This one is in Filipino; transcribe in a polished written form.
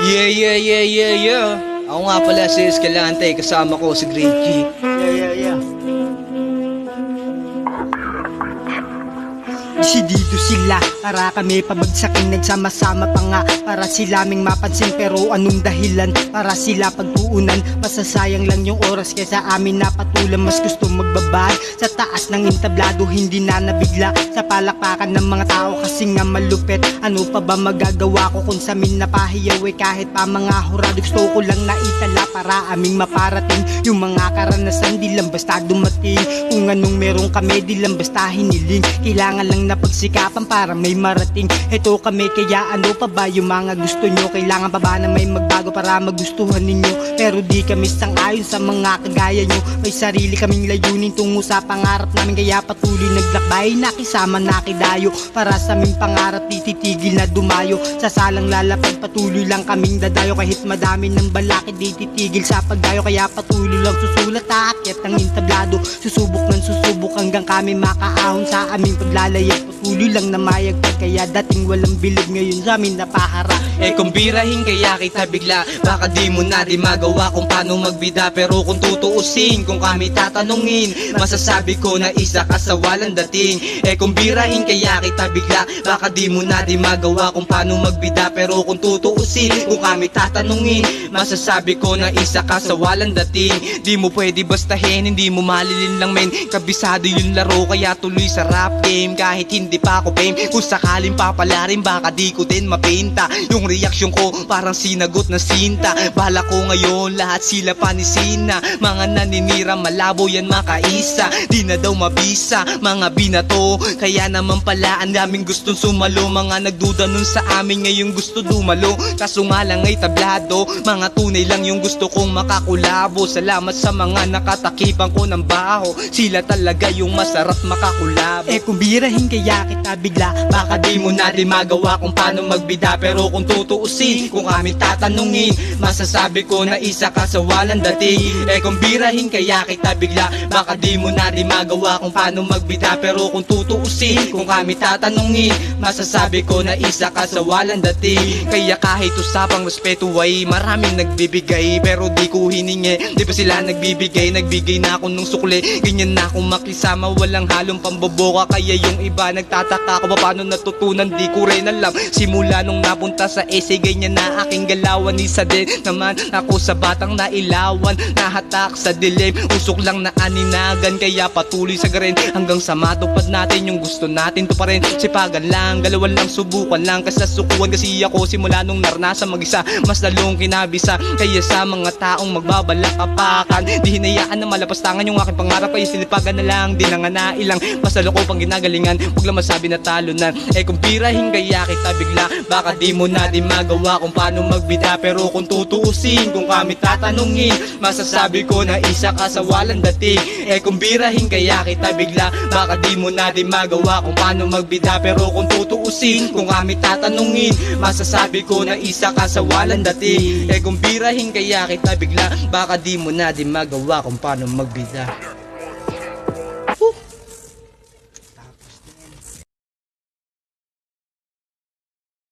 Yeah. Ako nga pala si Escalante, kasama ko si Great G. Yeah. Desidido sila para kami pabagsakin, nagsama-sama pa nga para sila aming mapansin. Pero anong dahilan para sila pagtuunan? Masasayang lang yung oras kaysa amin napatulan. Mas gusto magbabad sa taas ng entablado, hindi na nabigla sa palakpakan ng mga tao kasi nga malupit. Ano pa ba magagawa ko kung sa amin napahiyaw kahit pa mga hurado? Gusto ko lang na itala para aming maparating yung mga karanasan, di lang basta dumating. Kung anong meron kami, di lang basta hiniling. Kailangan lang na pagsikapan para may marating. Ito kami, kaya ano pa ba yung mga gusto nyo? Kailangan pa ba na may magbago para magustuhan ninyo? Pero di kami sang-ayon sa mga kagaya nyo. May sarili kaming layunin tungo sa pangarap namin, kaya patuloy naglakbay, nakisama nakidayo. Para sa aming pangarap, di titigil na dumayo. Sa salang lalapag, patuloy lang kaming dadayo. Kahit madami ng balakid, di titigil sa pagdayo. Kaya patuloy lang susulat, aakyat ng entablado. Susubok ng susubok hanggang kami makaahon sa aming paglalaya. Patuloy lang na mayagpag, kaya dating walang bilib, ngayon sa amin napaharap. Kung birahin kaya kita bigla, baka di mo na di magawa kung paano magbida. Pero kung tutuusin, kung kami tatanungin, masasabi ko na isa ka sa walang dating. Kung birahin kaya kita bigla, baka di mo na di magawa kung paano magbida. Pero kung tutuusin, kung kami tatanungin, masasabi ko na isa ka sa walang dating. Di mo pwede bastahin, hindi mo malilin lang men. Kabisado yung laro, kaya tuloy sa rap game. Kahit hindi pa ako fame, kung sakaling papalarin, baka di ko din mapinta. Yung reaksyon ko parang sinagot na sinta. Bala ko ngayon lahat sila panisina. Mga naninira malabo yan makaisa, di na daw mabisa mga binato. Kaya naman pala ang daming gustong sumalo. Mga nagduda nun sa amin ngayon gusto dumalo. Kaso nga lang ay tablado, mga tunay lang yung gusto kong makakulabo. Salamat sa mga nakatakipan ko ng baho, sila talaga yung masarap makakulabo. Kung birahin kaya kita bigla, baka di mo na di magawa kung paano magbida. Pero kung tutuusin, kung kami tatanungin, masasabi ko na isa ka sa walang dating. Kung birahin kaya kita bigla, baka di mo na di magawa kung paano magbida. Pero kung tutuusin, kung kami tatanungin, masasabi ko na isa ka sa walang dating. Kaya kahit usapang respeto ay maraming nagbibigay, pero di ko hiningi. Di ba sila nagbibigay? Nagbigay na ako nung sukli, ganyan na akong makisama, walang halong pamboboka. Kaya yung iba nagtataka ko paano natutunan, di ko rin alam. Simula nung napunta sa essay, ganyan na aking galawan. Isa din naman ako sa batang nailawan, nahatak sa dilim, usok lang na aninagan. Kaya patuloy sa garin hanggang sa matupad natin yung gusto natin. To pa rin sipagan lang, galawan lang, subukan lang. Kasasukuan kasi ako simula nung naranasan mag-isa, mas lalong kinabisa. Kaya sa mga taong magbabalakapakan, di hinayaan na malapastangan yung aking pangarap. Kaya sinipagan na lang, di na nga nailang masalo ko pang ginagalingan, huwag lang masabi na talo na. Kung birahin kaya kita bigla, baka di mo na di magawa kung paano magbida. Pero kung tutuusin, kung kami tatanungin, masasabi ko na isa ka sa walang dating. Kung birahin kaya kita bigla, baka di mo na di magawa kung paano magbida. Pero kung tutuusin, kung kami tatanungin, masasabi ko na isa ka sa walang dating. Kung birahin kaya kita bigla, baka di mo na di magawa kung paano magbida.